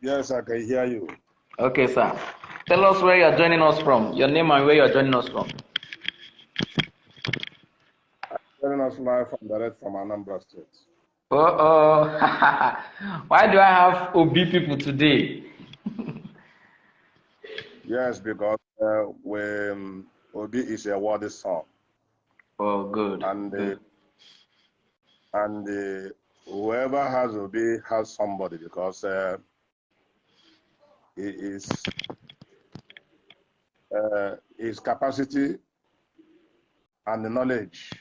Yes, I can hear you. Okay, sir. Tell us where you are joining us from. Your name and where you are joining us from. Joining us live from direct from Anambra State. Oh, why do I have Obi people today? Yes, because Obi is a worthy son. Oh, good. And whoever has Obi has somebody because he is his capacity and the knowledge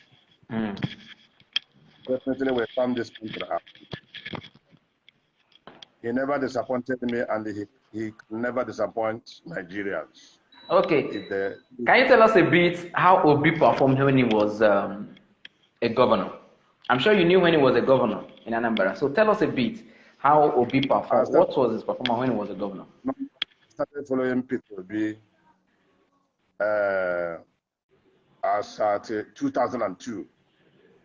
definitely will turn this country out. He never disappointed me, and he never disappoints Nigerians. Okay. Can you tell us a bit how Obi performed when he was a governor? I'm sure you knew when he was a governor in Anambra. So tell us a bit how Obi performed. What was his performance when he was a governor? I started following Peter Obi as at 2002.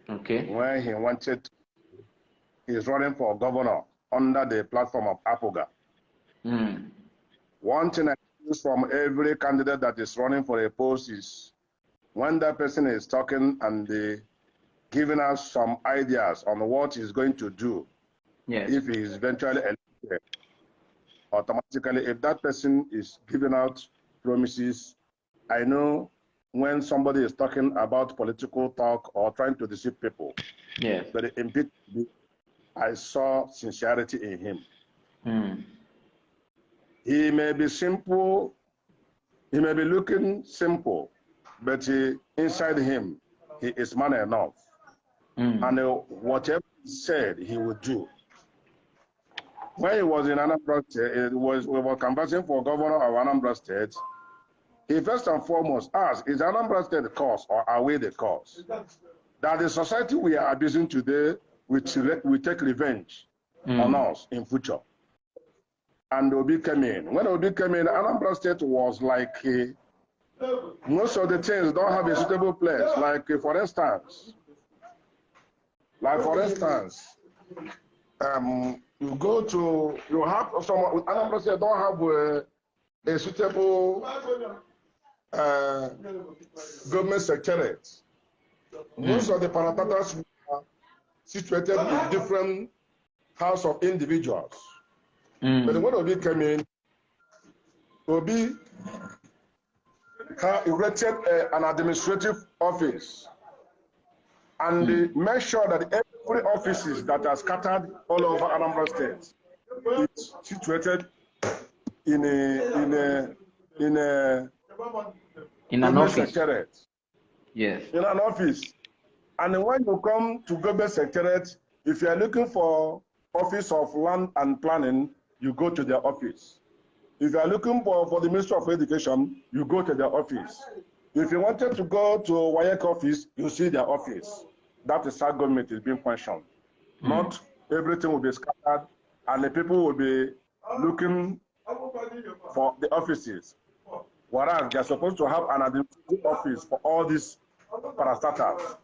Okay. When he's running for governor under the platform of APOGA. One thing I use from every candidate that is running for a post is when that person is talking and giving us some ideas on what he's going to do, if he is eventually elected, automatically, if that person is giving out promises, I know when somebody is talking about political talk or trying to deceive people, but in Peter, I saw sincerity in him. He may be simple, he may be looking simple, but inside him, he is man enough. And whatever he said, he would do. When he was in Anambra State, we were canvassing for governor of Anambra State. He first and foremost asked, is Anambra State the cause or are we the cause? That the society we are abusing today will take revenge on us in future. And Obi came in. When Obi came in, Anambra State was like most of the things don't have a suitable place. Like for instance, you have someone with Anambra State don't have a suitable government secretariat. Most of the paratatas are situated in different house of individuals. But when Obi came in, Obi erected an administrative office and made sure that every offices that are scattered all over Anambra State is situated in an office. Secretariat. Yes. In an office. And when you come to government secretariat, if you are looking for office of land and planning, you go to their office. If you are looking for the Ministry of Education, you go to their office. If you wanted to go to WAEC office, you see their office. That is how government is being functioned. Not everything will be scattered and the people will be looking for the offices. Whereas they are supposed to have an administrative office for all these parastatals.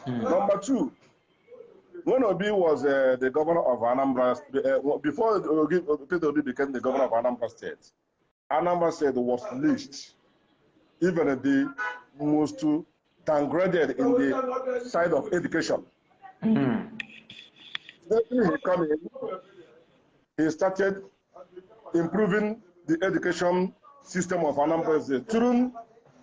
Number two, when Obi was the governor of Anambra, before Peter Obi became the governor of Anambra State was least, even the most downgraded in the side of education. Then he came in, he started improving the education system of Anambra State through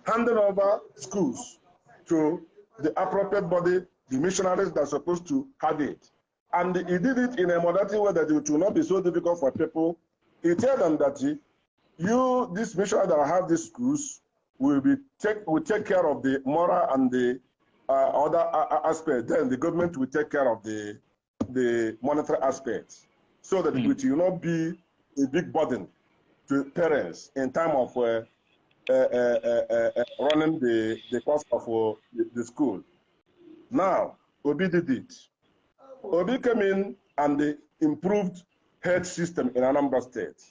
handing over schools to the appropriate body, the missionaries that are supposed to have it. And he did it in a modality way that it will not be so difficult for people. He told them that this missionary that have these schools will take care of the moral and the other aspect. Then the government will take care of the monetary aspects, so that it will not be a big burden to parents in time of running the cost of the school. Now, Obi did it. Obi came in and improved health system in Anambra State.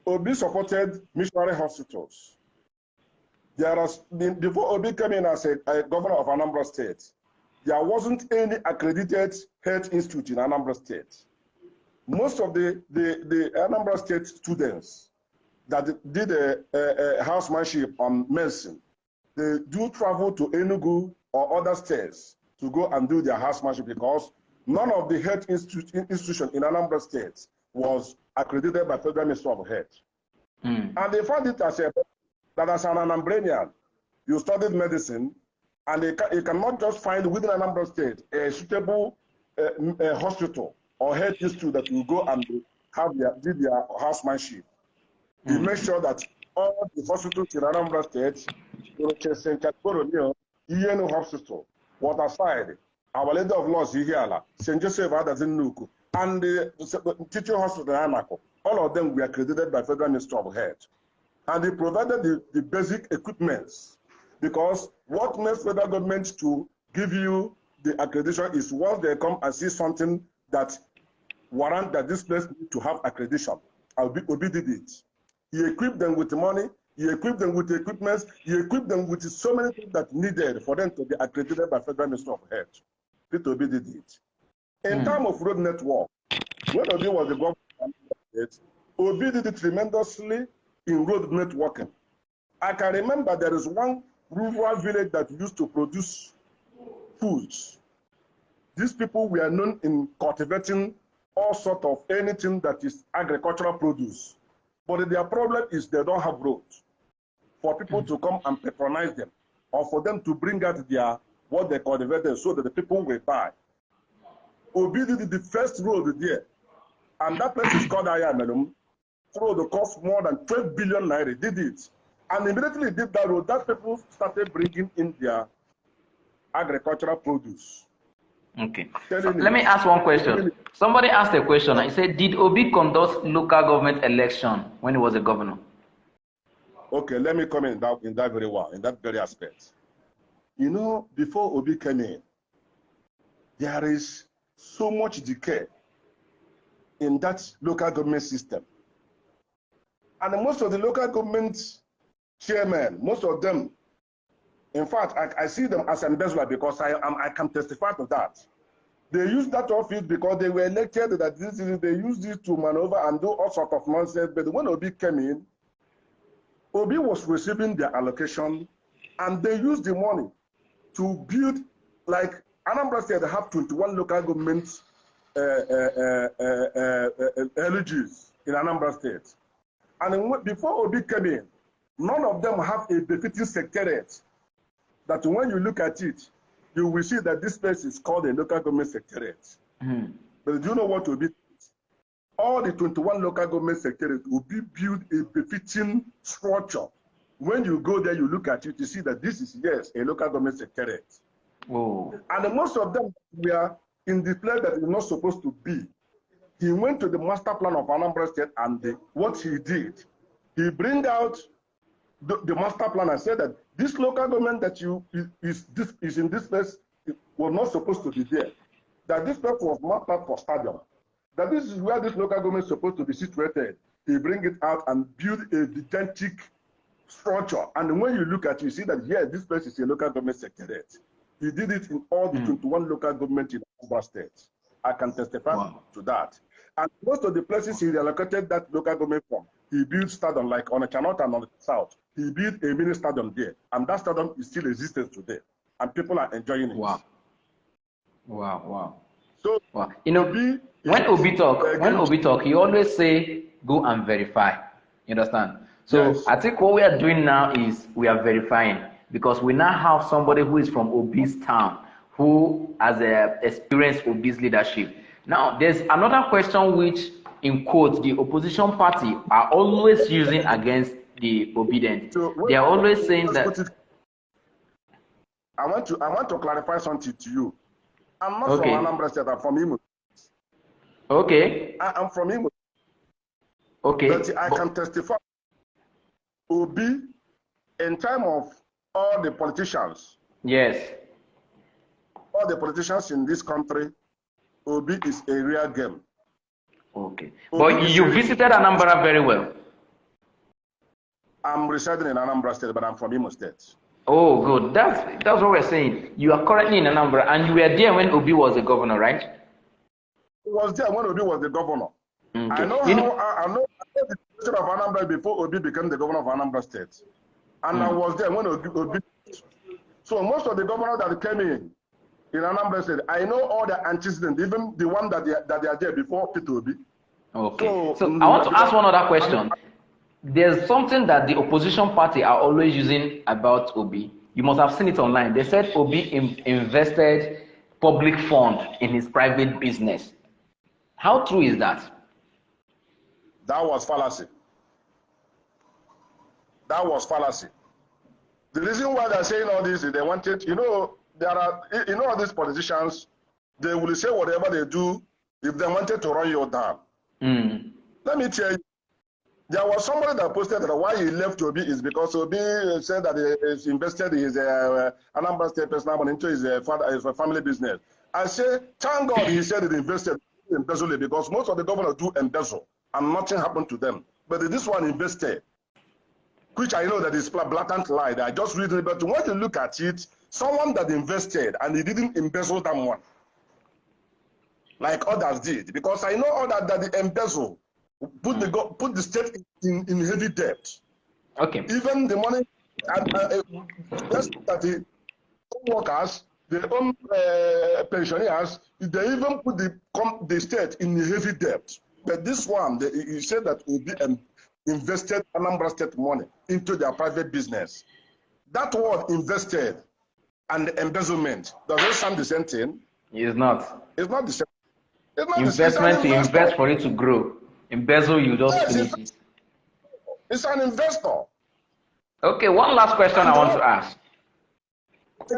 Obi supported missionary hospitals. Before Obi came in as a governor of Anambra State, there wasn't any accredited health institute in Anambra State. most of the Anambra State students that did a housemanship on medicine, they do travel to Enugu or other states to go and do their housemanship because none of the health institution in Anambra State was accredited by Federal Ministry of Health. And they found it as that as an Anambranian, you studied medicine, and you cannot just find within Anambra State a suitable hospital or health institute that you go and have did their housemanship. You make sure that all the hospitals in Anambra State, ENO Hospital, Waterside, Our Lady of Laws, Ihiala, St. Joseph Adazinuku, and the teaching hospital in Anako, all of them were accredited by Federal Ministry of Health. And they provided the basic equipments, because what makes federal government to give you the accreditation is once they come and see something that warrant that this place needs to have accreditation. Obi did it. He equipped them with money, he equipped them with equipment, he equipped them with so many things that needed for them to be accredited by Federal Ministry of Health. Peter Obi did it. In terms of road network, when Obi was the governor, Obi did it tremendously in road networking. I can remember there is one rural village that used to produce foods. These people were known in cultivating all sorts of anything that is agricultural produce. But their problem is they don't have roads for people to come and patronize them, or for them to bring out their what they cultivated so that the people will buy. Obi did the first road there, and that place is called Ayamelum. Road cost more than 12 billion naira. Did it, and immediately did that road. That people started bringing in their agricultural produce. Okay. So let me ask one question. Somebody asked a question. I said, did Obi conduct local government election when he was a governor? Okay, let me comment in that very well, in that very aspect. You know, before Obi came in, there is so much decay in that local government system. And most of the local government chairmen, most of them, in fact, I see them as embezzler because I can testify to that. They use that office because they were elected that they use this to maneuver and do all sorts of nonsense. But when Obi came in, Obi was receiving their allocation, and they used the money to build, like Anambra State have 21 local government LGs in Anambra State. And before Obi came in, none of them have a befitting secretariat that when you look at it, you will see that this place is called a local government secretariat. But do you know what Obi did? All the 21 local government secretariats will be built a befitting structure. When you go there, you look at it, you see that this is, yes, a local government secretariat. Oh. And most of them were in the place that is not supposed to be. He went to the master plan of Anambra State, and what he did, he bring out the master plan and said that this local government that is in this place was not supposed to be there. That this place was mapped out for stadium. That this is where this local government is supposed to be situated. He bring it out and build a gigantic structure. And when you look at it, you see that, yeah, this place is a local government secretariat. He did it in all the 21 local governments in Anambra State. I can testify to that. And most of the places he reallocated that local government from, he built stadium like on the North and on the South. He built a mini stadium there. And that stadium is still existing today. And people are enjoying it. Wow. Wow, wow. So, wow. You know, when Obi talk, he always say, go and verify. You understand? So yes. I think what we are doing now is we are verifying, because we now have somebody who is from Obi's town, who has experienced Obi's leadership. Now, there's another question which, in quotes, the opposition party are always using against the obedient. So they are always saying that. I want to clarify something to you. I'm not from Anambra State. I'm from Imo. Okay. I'm from Imo. Okay. But I can testify. Obi, in time of all the politicians. Yes. All the politicians in this country, Obi is a real game. Okay. But you visited Anambra very well. I'm residing in Anambra State, but I'm from Imo State. Oh, good. That's what we're saying. You are currently in Anambra, and you were there when Obi was the governor, right? He was there when Obi was the governor. Okay. I know I know the situation of Anambra before Obi became the governor of Anambra State. And I was there when Obi. So most of the governors that came in Anambra State, I know all the antecedents, even the one that they are there before Peter Obi. Okay. So I want to ask one other question. There's something that the opposition party are always using about Obi. You must have seen it online. They said Obi invested public fund in his private business. How true is that? That was fallacy. That was fallacy. The reason why they're saying all this is they wanted, all these politicians, they will say whatever they do if they wanted to run you down. Let me tell you, there was somebody that posted that why he left Obi is because Obi said that he invested his Anambra State personal money into his family business. I say, thank God he said he invested embezzle because most of the governors do embezzle and nothing happened to them. But this one invested, which I know that is blatant lie. I just read it, but when you look at it, someone that invested and he didn't embezzle that one, like others did, because I know others that they embezzle, put the state in heavy debt. Okay. Even the money, that's that the workers, the pensioners, they even put the state in heavy debt. But this one, he said that will be invested Anambra State money into their private business. That word invested and embezzlement, does it sound the same thing? It's not. It's not the same. It's not Investment to invest for it to grow. Embezzle, you just finish it. It's an investor. Okay, one last question I want to ask.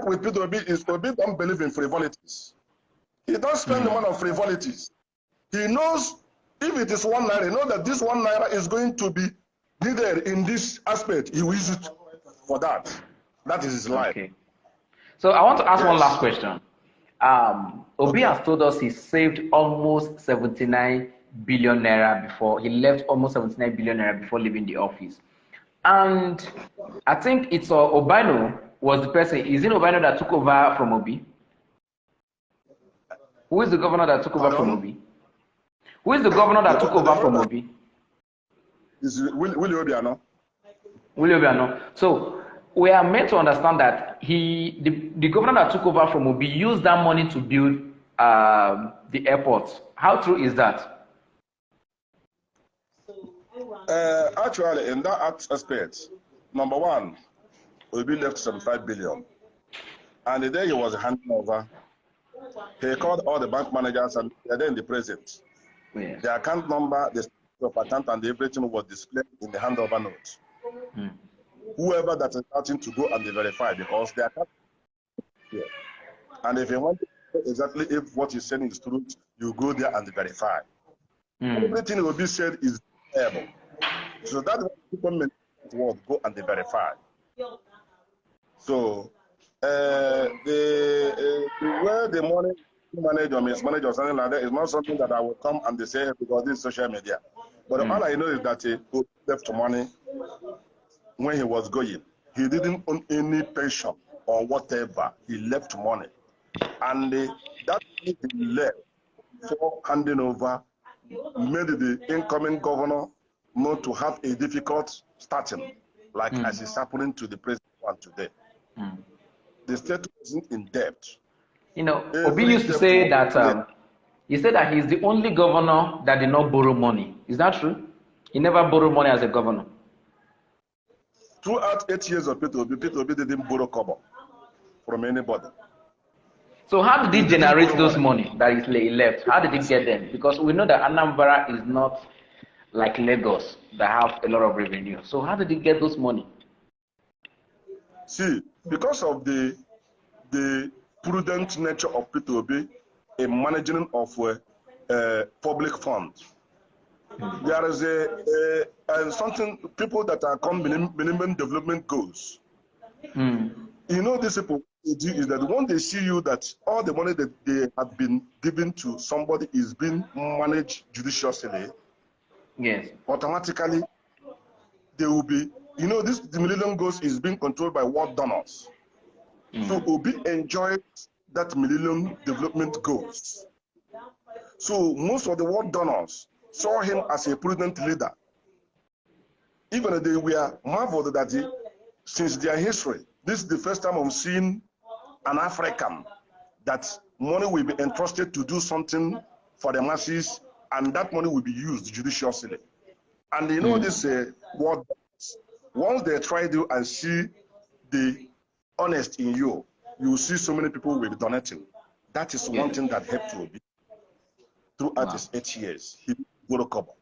With Peter Obi is Obi don't believe in frivolities. He don't spend the money on frivolities. He knows if it is 1 naira, he knows that this 1 naira is going to be needed in this aspect. He will use it for that. That is his life. Okay. So I want to ask one last question. Obi has told us he saved almost 79 billion naira before he left, almost 79 billion naira before leaving the office. And I think it's Obano was the person. Is it Obano that took over from Obi? Who is the governor that took over from Obi? Who is the governor that took over from Obi? Is Willie Obiano. Willie Obiano. So we are meant to understand that the governor that took over from Obi used that money to build the airport. How true is that? Actually, in that aspect, number one, Obi left 75 billion. And the day he was handing over, he called all the bank managers and they're there in the present. Yes. The account number, the of account, and everything was displayed in the handover note. Whoever that is starting to go and verify, because the account is here. And if you want to know exactly if what he's saying is true, you go there and verify. Everything will be said is verifiable. So that's what people meant to go and verify. So the where the money manager, mismanage or something like that is not something that I will come and they say because this is social media. But all I know is that he left money when he was going. He didn't own any pension or whatever. He left money. And that he left for handing over made the incoming governor not to have a difficult starting, like as is happening to the president one today. The state wasn't in debt. You know, Obi used to say that he said that he's the only governor that did not borrow money. Is that true? He never borrowed money as a governor. Throughout 8 years of Peter Obi didn't borrow kobo from anybody. So how did he generate those money that he left? How did he get them? Because we know that Anambra is not like Lagos that have a lot of revenue. So how did he get those money? See, because of the prudent nature of Peter Obi in managing of public funds, there is something people that are called minimum development goals. You know, these people is that when they see you that all the money that they have been given to somebody is being managed judiciously, yes, automatically they will be, you know, the Millennium Goals is being controlled by world donors. So Obi enjoyed that Millennium Development Goals. So most of the world donors, saw him as a prudent leader. Even they were marveled that since their history, this is the first time I'm seeing an African that money will be entrusted to do something for the masses, and that money will be used judiciously. And you know this word, once they try to and see the honest in you, you will see so many people will be donating. That is one thing that helped Obi throughout his 8 years. He will cover.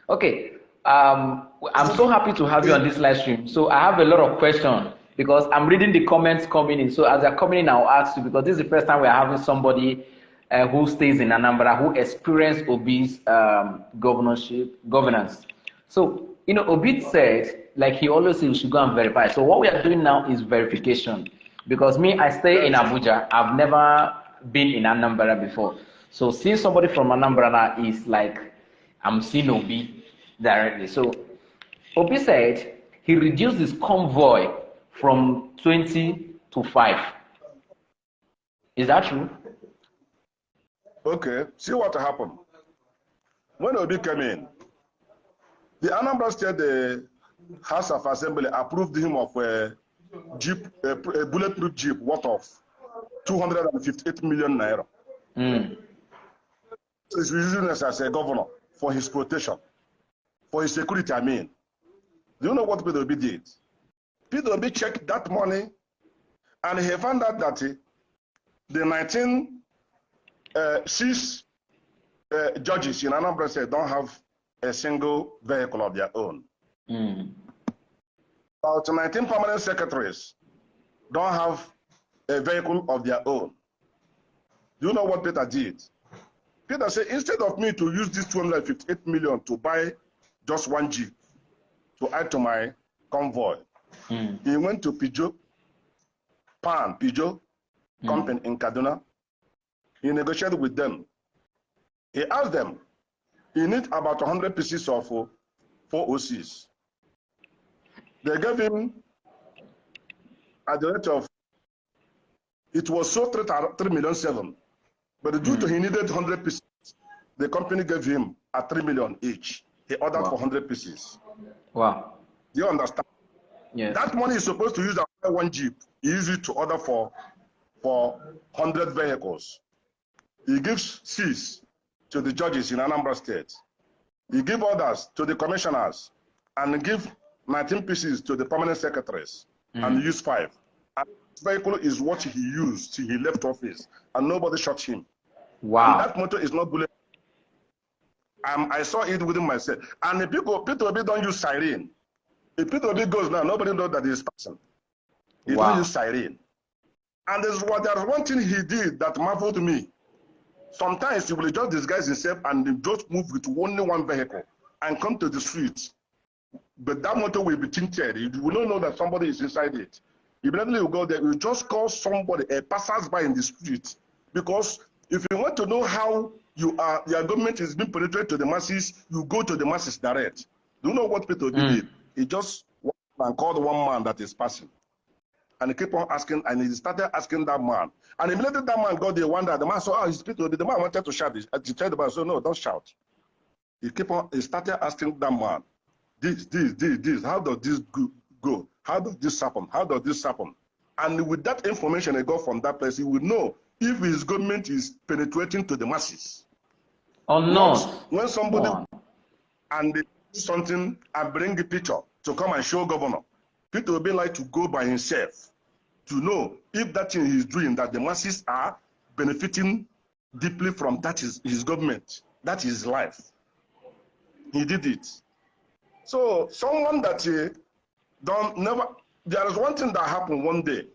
Okay. I'm so happy to have you on this live stream. So I have a lot of questions because I'm reading the comments coming in. So as they're coming in, I'll ask you, because this is the first time we're having somebody who stays in Anambra, who experienced Obi's governance. So, you know, Obi said, like he always says, we should go and verify. So what we are doing now is verification. Because me, I stay in Abuja. I've never been in Anambra before. So seeing somebody from Anambra now is like, I'm seeing Obi directly. So Obi said he reduced his convoy from 20 to 5. Is that true? Okay, see what happened. When Obi came in, the Anambra State House of Assembly approved him of a jeep, a bulletproof jeep worth of 258 million naira. He's using this as a governor for his protection, for his security, I mean. Do you know what Peter Obi did? Peter Obi checked that money and he found out that the 6 judges in Anambra State don't have a single vehicle of their own. About 19 permanent secretaries don't have a vehicle of their own. Do you know what Peter did? Peter said, instead of me to use this 258 million to buy just one Jeep to add to my convoy, he went to Peugeot company in Kaduna. He negotiated with them. He asked them, he needs about 100 pieces of 4 OCs. They gave him at the rate of, it was so 3.7 million, but due to he needed 100 pieces, the company gave him at 3 million each. He ordered for 100 pieces. Wow. Do you understand? Yes. That money is supposed to use one Jeep. He used it to order for 100 vehicles. He gives 6 to the judges in Anambra State. He gives orders to the commissioners and give 19 pieces to the permanent secretaries and use 5. And this vehicle is what he used till he left office, and nobody shot him. Wow. And that motor is not bullet. I saw it within myself. And if Peter Obi don't use siren, if Peter Obi goes now, nobody knows that he's passing. He don't use siren. And there's one thing he did that marveled me. Sometimes he will just disguise himself and just move with only one vehicle and come to the street. But that motor will be tinted. You will not know that somebody is inside it. Immediately you go there, you just call somebody, a passers-by in the street. Because if you want to know how your government is being penetrated to the masses, you go to the masses direct. Do you know what Peter Obi did? He just called one man that is passing. And he kept on asking, and he started asking that man. And immediately that man got there, wonder, the man saw, oh, it's Peter Obi. The man wanted to shout. He told the man, so no, don't shout. He started asking that man, this, how does this go? How does this happen? How does this happen? And with that information he got from that place, he would know if his government is penetrating to the masses. Or not. When somebody and they do something and bring a picture to come and show governor, Peter Obi like to go by himself to know if that thing he's doing, that the masses are benefiting deeply from that is his government. That is life. He did it. So someone that there is one thing that happened one day.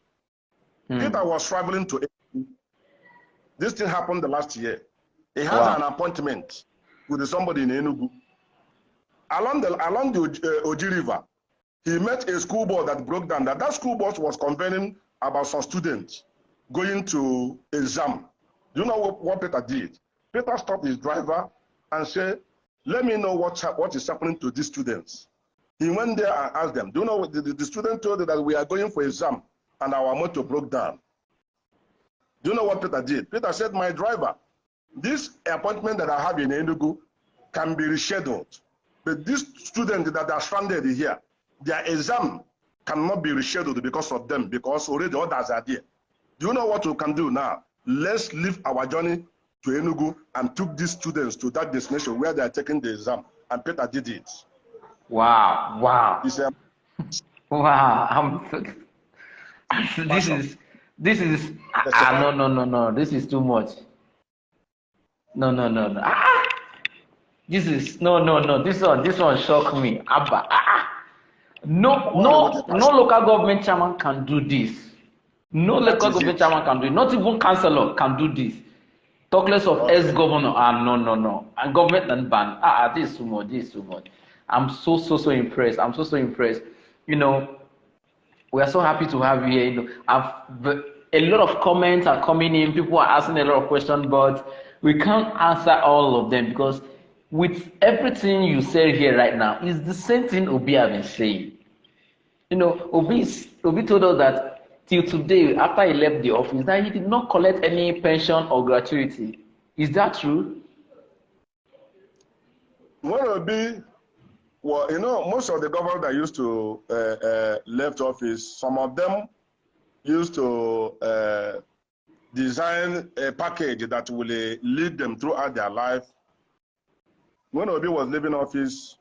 Peter was traveling to this thing happened the last year. He had an appointment with somebody in Enugu. Along the Oji River, he met a school bus that broke down. That school bus was conveying about some students going to exam. Do you know what Peter did? Peter stopped his driver and said, let me know what is happening to these students. He went there and asked them, do you know, the student told them that we are going for exam and our motor broke down. Do you know what Peter did? Peter said, my driver, This appointment that I have in Enugu can be rescheduled. But these students that are stranded here, their exam cannot be rescheduled because of them, because already others are there. Do you know what we can do now? Let's leave our journey to Enugu and took these students to that destination where they are taking the exam. And Peter did it. Wow, wow. It's a Wow. This is no. This is too much. No. This is no. This one shocked me. Abba. No local government chairman can do this. No local government chairman can do it. Not even councillor can do this. Talk less of ex-governor. No. And government and ban. This is too much. I'm so impressed. You know, we are so happy to have you here. You know, a lot of comments are coming in. People are asking a lot of questions, but we can't answer all of them because with everything you said here right now, is the same thing Obi have been saying. You know, Obi told us that till today, after he left the office, that he did not collect any pension or gratuity. Is that true? When Obi, well, you know, most of the governors that used to left office, some of them used to design a package that will lead them throughout their life. When Obi was leaving office,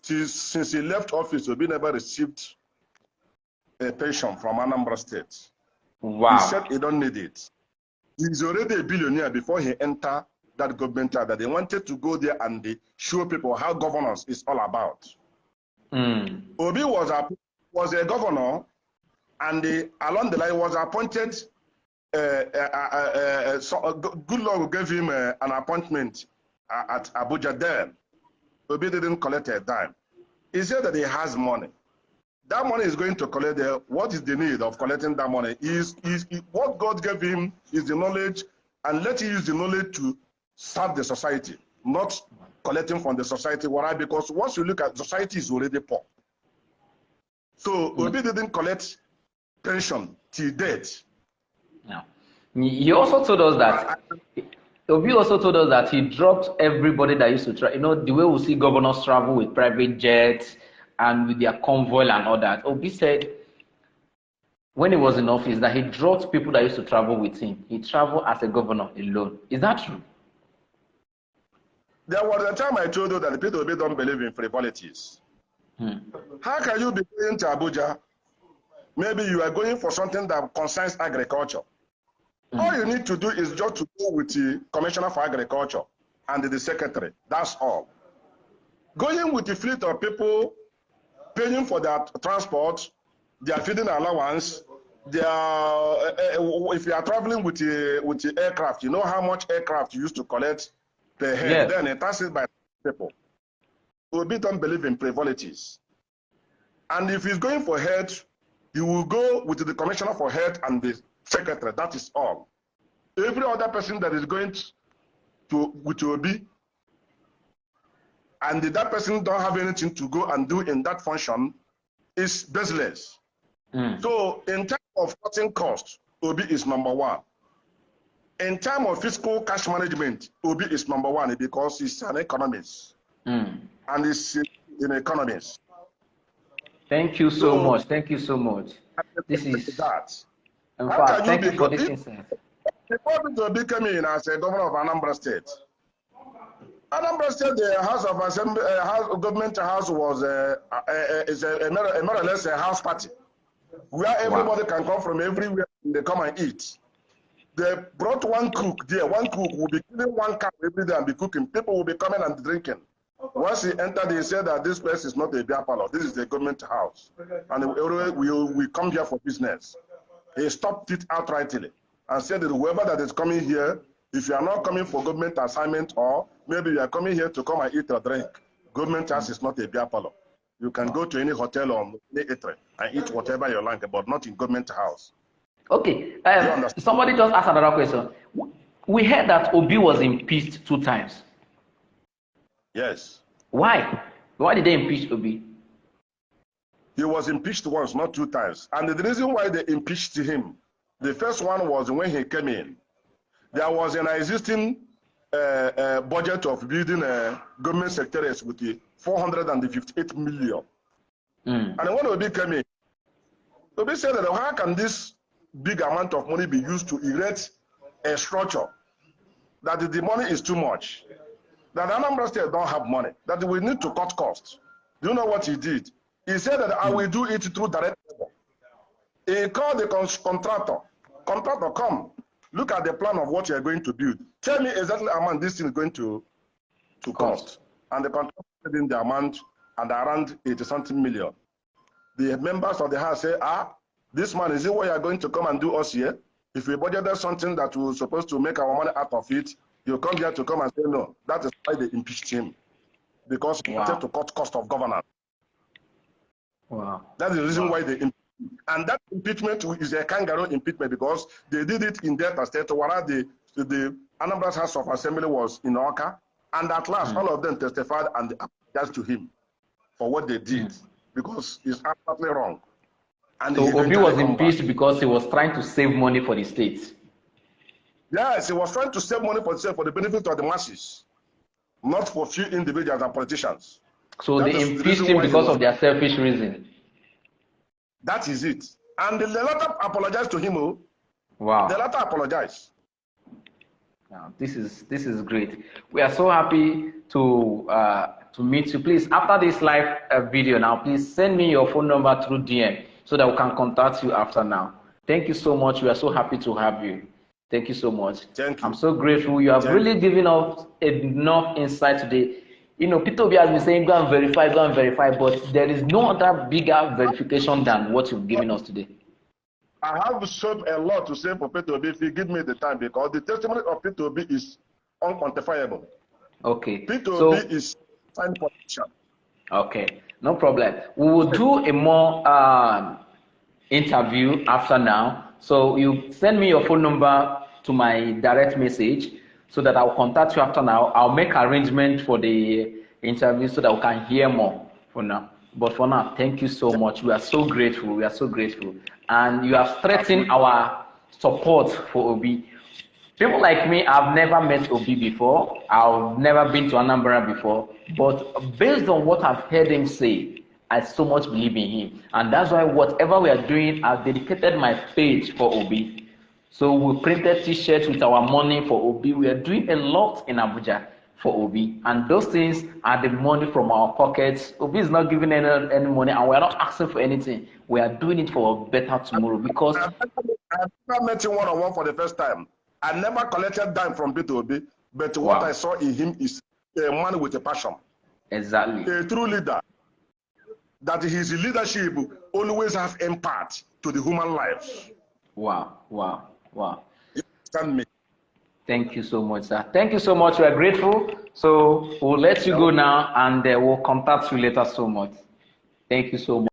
since he left office, Obi never received a pension from Anambra State. Wow. He said he don't need it. He's already a billionaire before he entered that government that they wanted to go there and they show people how governance is all about. Obi was a governor, and along the line was appointed. Good Lord gave him an appointment at Abuja there. Obi didn't collect a dime. He said that he has money. That money is going to collect there. What is the need of collecting that money? What God gave him is the knowledge, and let him use the knowledge to serve the society, not collecting from the society. Why? Because once you look at society is already poor. So Obi didn't collect pension till death. No. He also told us that Obi also told us that he dropped everybody that used to try. You know, the way we see governors travel with private jets and with their convoy and all that. Obi said when he was in office that he dropped people that used to travel with him. He traveled as a governor alone. Is that true? There was a time I told you that Peter Obi don't believe in frivolities. How can you be going to Abuja? Maybe you are going for something that concerns agriculture. All you need to do is just to go with the Commissioner for Agriculture and the Secretary. That's all. Going with the fleet of people, paying for their transport, their feeding allowance, if you are traveling with the aircraft, you know how much aircraft you used to collect per head. Yes. Then it passes by people. Obi don't believe in frivolities. And if he's going for head, he will go with the Commissioner for Health and the Secretary. That is all. Every other person that is going with Obi, and that person don't have anything to go and do in that function, is baseless. So in terms of cutting costs, Obi is number one. In terms of fiscal cash management, Obi is number one because he's an economist. And he's an economist. Thank you so much. Thank you so much. This is that. In fact, thank you for this insight. Before Peter Obi came in as a governor of Anambra State, the House of Assembly, government house was more or less a house party where everybody can come from everywhere and they come and eat. They brought one cook there. One cook will be killing one cow every day and be cooking. People will be coming and drinking. Once he entered, he said that this place is not a beer parlor. This is a government house. And we come here for business. He stopped it outrightly and said that whoever that is coming here, if you are not coming for government assignment or maybe you are coming here to come and eat or drink, government house is not a beer parlor. You can go to any hotel or any eatery and eat whatever you like, but not in government house. Okay. Somebody just asked another question. We heard that Obi was impeached 2 times. Yes. Why? Why did they impeach Obi? He was impeached once, not 2 times. And the reason why they impeached him The first one was when he came in. There was an existing budget of building government secretaries with the 458 million. And when Obi came in, Obi said that how can this big amount of money be used to erect a structure? That the money is too much. That Anambra State don't have money. That we need to cut costs. Do you know what he did? He said that I will do it through direct labor. He called the contractor. Contractor, come. Look at the plan of what you are going to build. Tell me exactly the amount this thing is going to cost. And the contractor said in the amount and around 80-something million. The members of the house say, this man, is it what you are going to come and do us here? If we budgeted something that was supposed to make our money out of it, you come here to come and say no. That is why they impeached him. Because he wanted to cut cost of governance. Wow. That is the reason why they impeached. And that impeachment is a kangaroo impeachment because they did it in Delta State, whereas the Anambra House of Assembly was in Oka. And at last, all of them testified and they apologized to him for what they did because it's absolutely wrong. And so Obi was impeached because he was trying to save money for the state. Yes, he was trying to save money for the benefit of the masses, not for few individuals and politicians. So they impeached him because of their selfish reason. That is it. And the letter apologized to him. Oh. Wow. The letter apologized. Now, this is great. We are so happy to meet you. Please, after this live video now, please send me your phone number through DM so that we can contact you after now. Thank you so much. We are so happy to have you. Thank you so much. Thank you. I'm so grateful. You have really given us enough insight today. You know, Peter Obi has been saying, go and verify, but there is no other bigger verification than what you've given us today. I have so a lot to say for Peter Obi if you give me the time, because the testimony of Peter Obi is unquantifiable. Okay. Peter Obi is fine politician. Okay, no problem. We will do a more interview after now. So you send me your phone number to my direct message so that I'll contact you after now. I'll make arrangement for the interview so that we can hear more for now. But for now, thank you so much. We are so grateful. We are so grateful. And you have strengthened our support for Obi. People like me, I've never met Obi before. I've never been to Anambra before. But based on what I've heard him say, I so much believe in him. And that's why whatever we are doing, I've dedicated my page for Obi. So we printed t-shirts with our money for Obi. We are doing a lot in Abuja for Obi. And those things are the money from our pockets. Obi is not giving any money and we are not asking for anything. We are doing it for a better tomorrow because... I've never met him one-on-one for the first time. I never collected dime from Peter Obi, but what I saw in him is a man with a passion. Exactly. A true leader. That his leadership always have impact to the human life. Wow. You understand me? Thank you so much, sir. Thank you so much. We are grateful. So we'll let you go now and we'll contact you later so much. Thank you so much.